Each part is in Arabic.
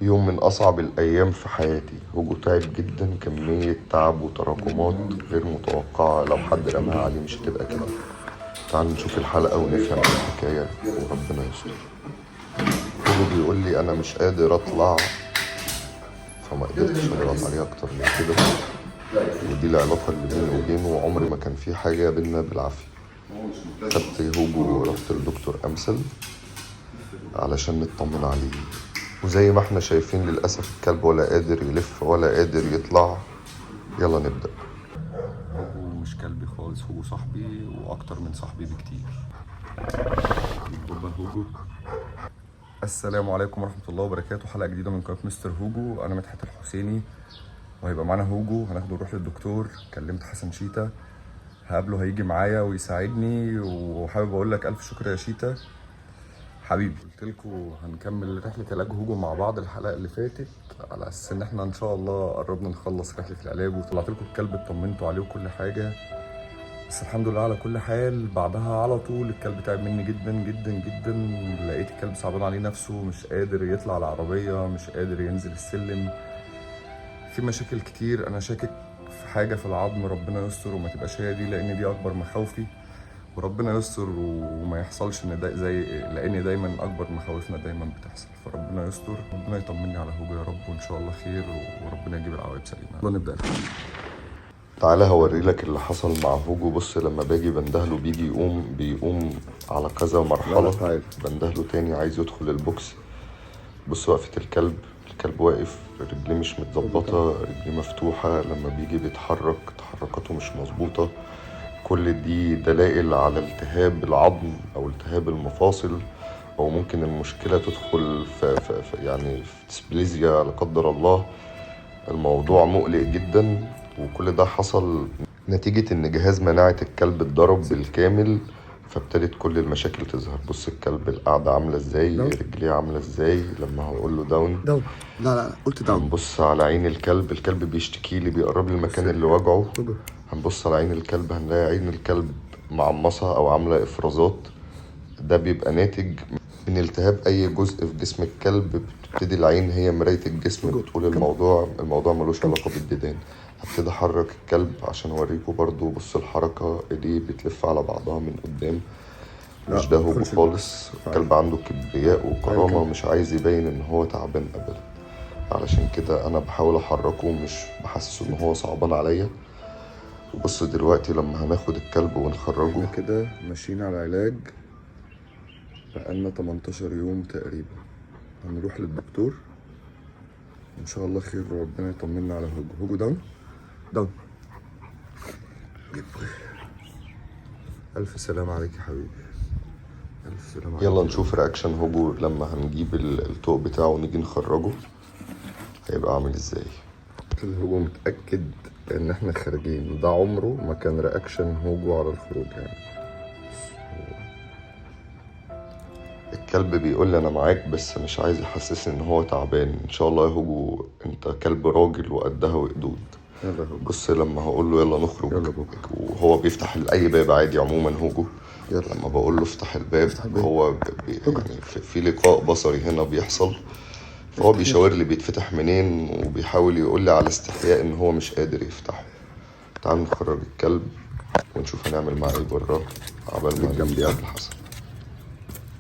يوم من أصعب الأيام في حياتي. هوجو تعب جدا، كمية تعب وتراكمات غير متوقعة. لو حد رماها عليه مش هتبقى كده. تعالوا نشوف الحلقة ونفهم ايه الحكاية وربنا يستر. هوجو بيقول لي أنا مش قادر أطلع، فما قدرتش أضغط عليه أكتر من كده. ودي العلاقة اللي بيني وبينه، وعمري ما كان في حاجة بينا بالعافية. خدت هوجو ورحت لدكتور أمثل علشان نطمن عليه. وزي ما احنا شايفين للأسف الكلب ولا قادر يلف ولا قادر يطلع. يلا نبدأ. هوجو مش كلبي خالص، هوجو صاحبي وأكتر من صاحبي بكتير. بابا هوجو. السلام عليكم ورحمة الله وبركاته. حلقة جديدة من قناة مستر هوجو. أنا مدحت الحسيني وهيبقى معانا هوجو. هناخده نروح للدكتور. كلمت حسن شيتا هقابله، هيجي معايا ويساعدني. وحابب أقول لك ألف شكر يا شيتا حبيبي. قلت لكم هنكمل رحلة علاج هوجو مع بعض الحلقة اللي فاتت، على أساس إن إحنا إن شاء الله قربنا نخلص رحلة العلاج، وطلعت لكم الكلب اطمنتوا عليه وكل حاجة. بس الحمد لله على كل حال. بعدها على طول الكلب تعب مني جدا جدا جدا. لقيت الكلب صعبان عليه نفسه، مش قادر يطلع العربية، مش قادر ينزل السلم، في مشاكل كتير. أنا شاكك في حاجة في العظم، ربنا يستر وما تبقاش هي دي، لأن دي أكبر مخاوفي. وربنا يستر وما يحصلش ان ده زي، لان دايما اكبر مخاوفنا دايما بتحصل. فربنا يستر، ربنا يطمني على هوجو يا رب، وان شاء الله خير وربنا يجيب العواقب سليمه. يلا نبدا. تعالى هوري لك اللي حصل مع هوجو. بص، لما باجي بندهله بيجي بيقوم على كذا مرحله. بندهله تاني عايز يدخل البوكس. بص وقفه الكلب واقف، رجليه مش متظبطه، رجليه مفتوحه. لما بيجي بيتحرك تحركاته مش مظبوطه. كل دي دلائل على التهاب العظم او التهاب المفاصل، او ممكن المشكله تدخل في ديسبليزيا لا قدر الله. الموضوع مقلق جدا، وكل ده حصل نتيجه ان جهاز مناعه الكلب اتضرب بالكامل، فابتدت كل المشاكل تظهر. بص الكلب القعده عامله ازاي، رجليه عامله ازاي. لما هقول له داون لا قلت داون. هنبص على عين الكلب بيشتكي لي، بيقرب لي المكان اللي وجعه. هنبص على عين الكلب هنلاقي عين الكلب معمصة او عاملة افرازات. ده بيبقى ناتج من التهاب اي جزء في جسم الكلب. بتبتدي العين هي مراية الجسم، بتقول الموضوع ملوش علاقة بالديدان. هبتدي احرك الكلب عشان اوريكم برضو. بص الحركة، ايديه بتلف على بعضها من قدام. مش ده هوجو خالص. الكلب عنده كبرياء وكرامة، ومش عايز يبين ان هو تعبان ابدا. علشان كده انا بحاول احركه، مش بحسسه ان هو صعبان عليا. وبص دلوقتي لما هناخد الكلب ونخرجه كده، ماشيين على علاج بقالنا 18 يوم تقريبا. هنروح للدكتور ان شاء الله خير وربنا يطمنا على هوجو. داون. الف سلام عليك يا حبيبي، الف سلام عليك. يلا نشوف رياكشن هوجو لما هنجيب الطوق بتاعه ونيجي نخرجه هيبقى عامل ازاي. هوجو متأكد ان احنا خارجين. ده عمره ما كان رياكشن هوجو على الخروج يعني. الكلب بيقول لي انا معاك، بس مش عايز يحسسني ان هو تعبان. ان شاء الله يا هوجو انت كلب راجل وقدها وقدود. بص لما هقول له يلا نخرج، وهو بيفتح اي باب عادي عموما هوجو. لما بقول له افتح الباب هو يعني في لقاء بصري هنا بيحصل، فهو بيشاور لي بيتفتح منين، وبيحاول يقول لي على استحياء ان هو مش قادر يفتحه. تعال نخرج الكلب ونشوف هنعمل معاه ايه بره عبال ما جنبي قبل حسن.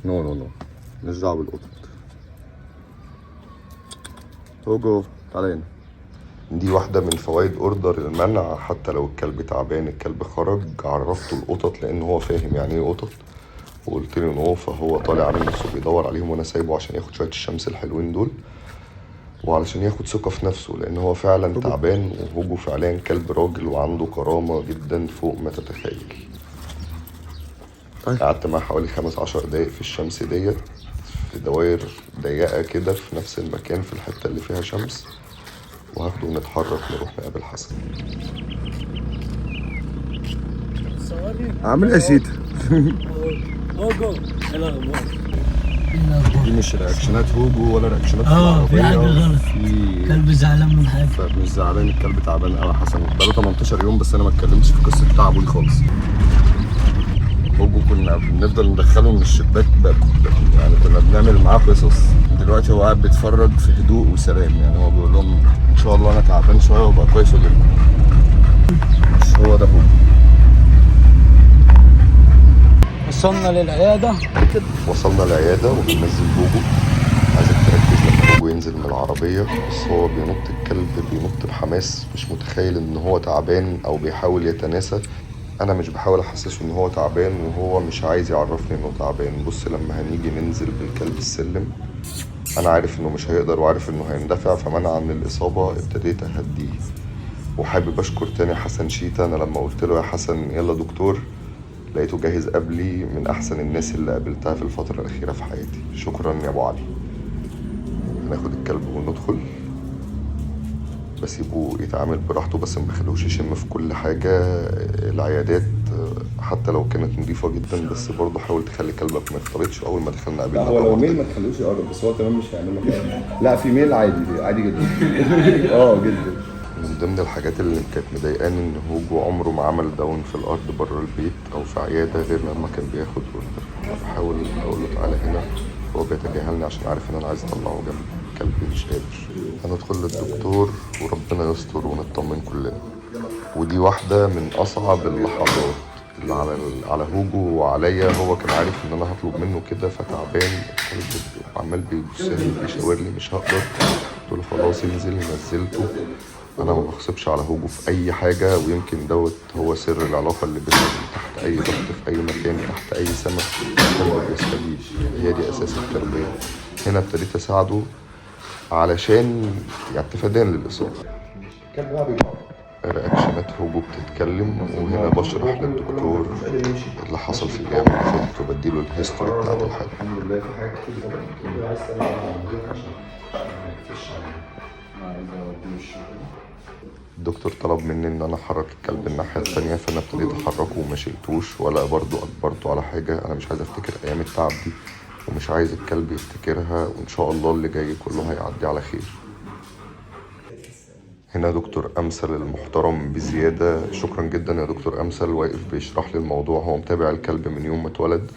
نو مش دعوه بالقطط. هوجو تعالى هنا. دي واحده من فوائد اوردر المنع. حتى لو الكلب تعبان، الكلب خرج، عرفته القطط لان هو فاهم يعني ايه قطط، وقلت له نو. فهو طالع عامل نفسه بيدور عليهم، وانا سايبه عشان ياخد شويه الشمس الحلوين دول، وعلشان ياخد ثقة في نفسه، لأن هو فعلا تعبان. وهوجو فعلا كلب راجل وعنده كرامة جدا فوق ما تتخيل. قعدت معاه حوالي 15 دقايق في الشمس ديت، في دوائر ضيقة كده في نفس المكان في الحتة اللي فيها شمس. وهاخده ونتحرك نروح نقابل حسن. عامل ايه شيت؟ دي مش رياكشنات هوجو ولا رياكشنات في حاجة غلط. كلب زعلان من حاجة. مش زعلان، الكلب تعبان قوي. حسن بقاله 18 يوم، بس انا ما اتكلمتش في قصة تعبه دي خالص. هوجو كنا بنفضل ندخله من الشباك يعني كنا بنعمل معاه قصص. دلوقتي هو قاعد بيتفرج في هدوء وسلام، يعني هو بيقول لهم ان شاء الله انا تعبان شويه وابقى كويس واجيلكم. مش هو ده هو. وصلنا للعيادة. وصلنا العياده وبننزل هوجو. عايزك تركز لما هوجو ينزل من العربيه، بس هو بينط الكلب بينط بحماس، مش متخيل ان هو تعبان او بيحاول يتناسى. انا مش بحاول احسسه ان هو تعبان وهو مش عايز يعرفني انه تعبان. بص لما هنيجي ننزل بالكلب السلم، انا عارف انه مش هيقدر وعارف انه هيندفع، فمنعا للاصابه ابتديت اهديه. وحابب اشكر تاني حسن شيتا. انا لما قلت له يا حسن يلا دكتور، لقيته جاهز قبلي، من احسن الناس اللي قابلتها في الفتره الاخيره في حياتي. شكرا يا ابو علي. هناخد الكلب وندخل، بسيبه يتعامل براحته، بس ما بخلوش يشم في كل حاجة. العيادات حتى لو كانت نظيفة جدا، بس برضه حاول تخلي كلبك ما يختلطش. أول ما دخلنا لا قابلنا هو لو طبعا ميل ما تخلوش يقرب، بس هو كمان مش هيعمل لك حاجه. لا في ميل عادي عادي جدا. جدا. من ضمن الحاجات اللي كانت مضايقاني إن هوجو عمره ما عمل داون في الأرض بره البيت أو في عيادة غير لما كان بياخد أوردر. أنا بحاول أقول له تعالى هنا، هو بيتجاهلني عشان عارف إن أنا عايز أطلعه جنبي. كلبي مش قادر. هندخل للدكتور وربنا يستر ونطمن كلنا. ودي واحدة من أصعب اللحظات اللي على هوجو وعليا. هو كان عارف إن أنا هطلب منه كده، فتعبان الكلب عمال بيبص لي بيشاور لي مش هقدر. قلت له خلاص انزل. نزلته. أنا ما بغصبش على هوجو في أي حاجة، ويمكن دوت هو سر العلاقة اللي بينا. تحت أي ضغط في أي مكان تحت أي سما الكلب بيستجيب. هي دي أساس التربية. هنا ابتديت أساعده علشان يعني تفاديا للإصابة. الكلب بقى بيقعد. رياكشنات هوجو بتتكلم، وهنا بشرح للدكتور اللي حصل في الايام اللي فاتت وبديله الهيستوري بتاعت الحاله. الحمد لله في حاجات كتير طبعا. عايز تسال عشان ما يقفش عايز اوديه الشغل. الدكتور طلب مني ان انا احرك الكلب الناحيه التانية، فانا ابتديت احركه وما شلتوش ولا برضو اجبرته على حاجه. انا مش عايز افتكر ايام التعب دي، ومش عايز الكلب يفتكرها، وان شاء الله اللي جاي كله هيعدي على خير. هنا دكتور أمثل المحترم بزيادة. شكرا جدا يا دكتور أمثل. واقف بيشرح لي الموضوع، هو متابع الكلب من يوم ما اتولد،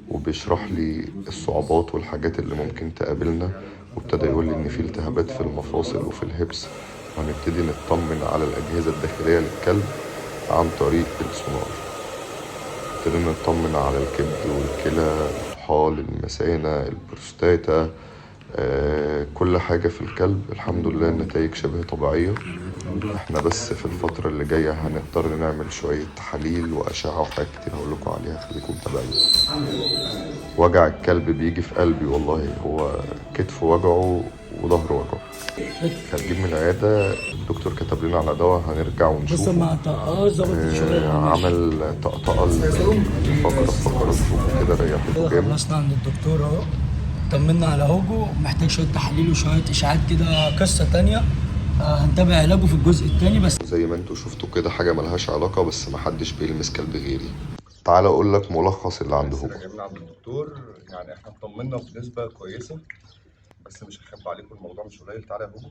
وبيشرح لي الصعوبات والحاجات اللي ممكن تقابلنا. وابتدى يقول لي إن في التهابات في المفاصل وفي الهبس، وهنبتدي نطمن على الأجهزة الداخلية للكلب عن طريق السونار. ابتدينا نطمن على الكبد والكلى، الطحال، المثانة، البروستاتا، كل حاجة في الكلب. الحمد لله النتائج شبه طبيعية. احنا بس في الفترة اللي جاية هنضطر نعمل شوية تحاليل وأشعة وحاجات كتير هقولكوا عليها، خليكم متابعين. وجع الكلب بيجي في قلبي والله. هو كتفه وجعه وظهره وجعه. هنجيب من العيادة. الدكتور كتب لنا على دواء هنرجع بص ونشوفه. مع ظبط شوية. عمل طقطقة الفقرة الهوجو كده، ريحته كده جامد. خلصنا عند الدكتور اهو. طمنا على هوجو، محتاج شوية تحاليل وشوية إشاعات كده، قصة تانية. هنتابع علاجه في الجزء التاني. بس زي ما انتوا شفتوا كده حاجة ملهاش علاقة، بس محدش بيلمس كلب غيري. تعال اقول لك ملخص اللي عنده هوجو. جايين عند الدكتور، يعني احنا اطمنا بنسبه كويسه، بس مش هخبي عليكم الموضوع مش قليل. تعالى يا هوجو،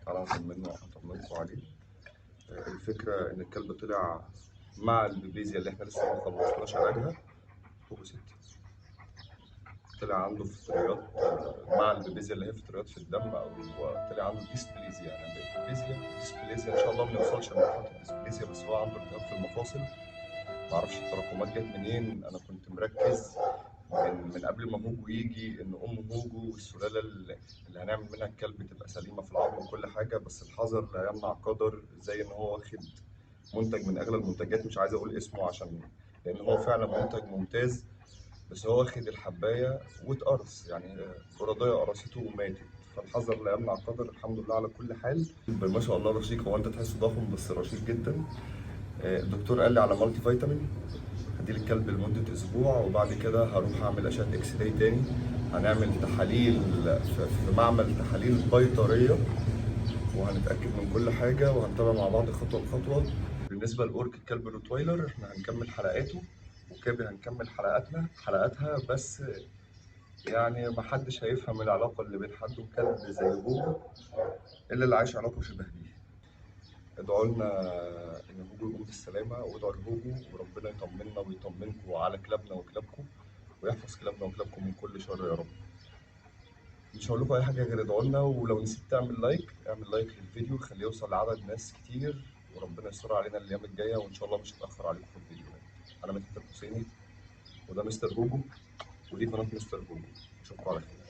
تعالى اطمنكم عليه. الفكره ان الكلب طلع مع البيبيزيا اللي احنا لسه ما خلصناش علاجها. هوجو ست طلع عنده فطريات مع البيبيزيا اللي هي فطريات في الدم، او طلع عنده ديسبليزيا. يعني البيبيزيا وديسبليزيا ان شاء الله ما نوصلش لمرحله الديسبليزيا، بس هو عنده التهاب في المفاصل. معرفش التراكمات جت منين. انا كنت مركز من قبل ما هوجو يجي ان هوجو والسلاله اللي هنعمل منها الكلب تبقى سليمه في العظم وكل حاجه، بس الحذر لا يمنع قدر. زي ان هو واخد منتج من اغلى المنتجات، مش عايز اقول اسمه عشان لان هو فعلا منتج ممتاز، بس هو واخد الحبايه واتقرص، يعني براديه قرصته وماتت. فالحذر لا يمنع قدر. الحمد لله على كل حال. ما شاء الله رشيق. هو انت تحسه ضخم بس رشيق جدا. الدكتور قال لي على مالتي فيتامين هدي الكلب لمدة أسبوع، وبعد كده هروح أعمل أشعة إكس راي تاني. هنعمل تحاليل في معمل تحاليل بيطرية، وهنتأكد من كل حاجة وهنتابع مع بعض خطوة بخطوة. بالنسبة لأورك الكلب روتويلر، إحنا هنكمل حلقاته، وكابي هنكمل حلقاتها، بس يعني محدش هيفهم العلاقة اللي بين حد وكلب زي هوجو إلا اللي عايش علاقة شبه دي. ادعوا لنا ان هوجو يقوم بالسلامه، وادعوا لهوجو وربنا يطمنا ويطمنكم على كلابنا وكلابكم، ويحفظ كلابنا وكلابكم من كل شر يا رب. مش هقول لكم اي حاجه غير ادعوا لنا، ولو نسيت تعمل لايك اعمل لايك للفيديو، خليه يوصل لعدد ناس كتير، وربنا يستر علينا الايام الجايه، وان شاء الله مش هتاخر عليكم في الفيديوهات. انا مدحت الحسيني، وده مستر هوجو، ودي قناه مستر هوجو. اشوفكم على خير.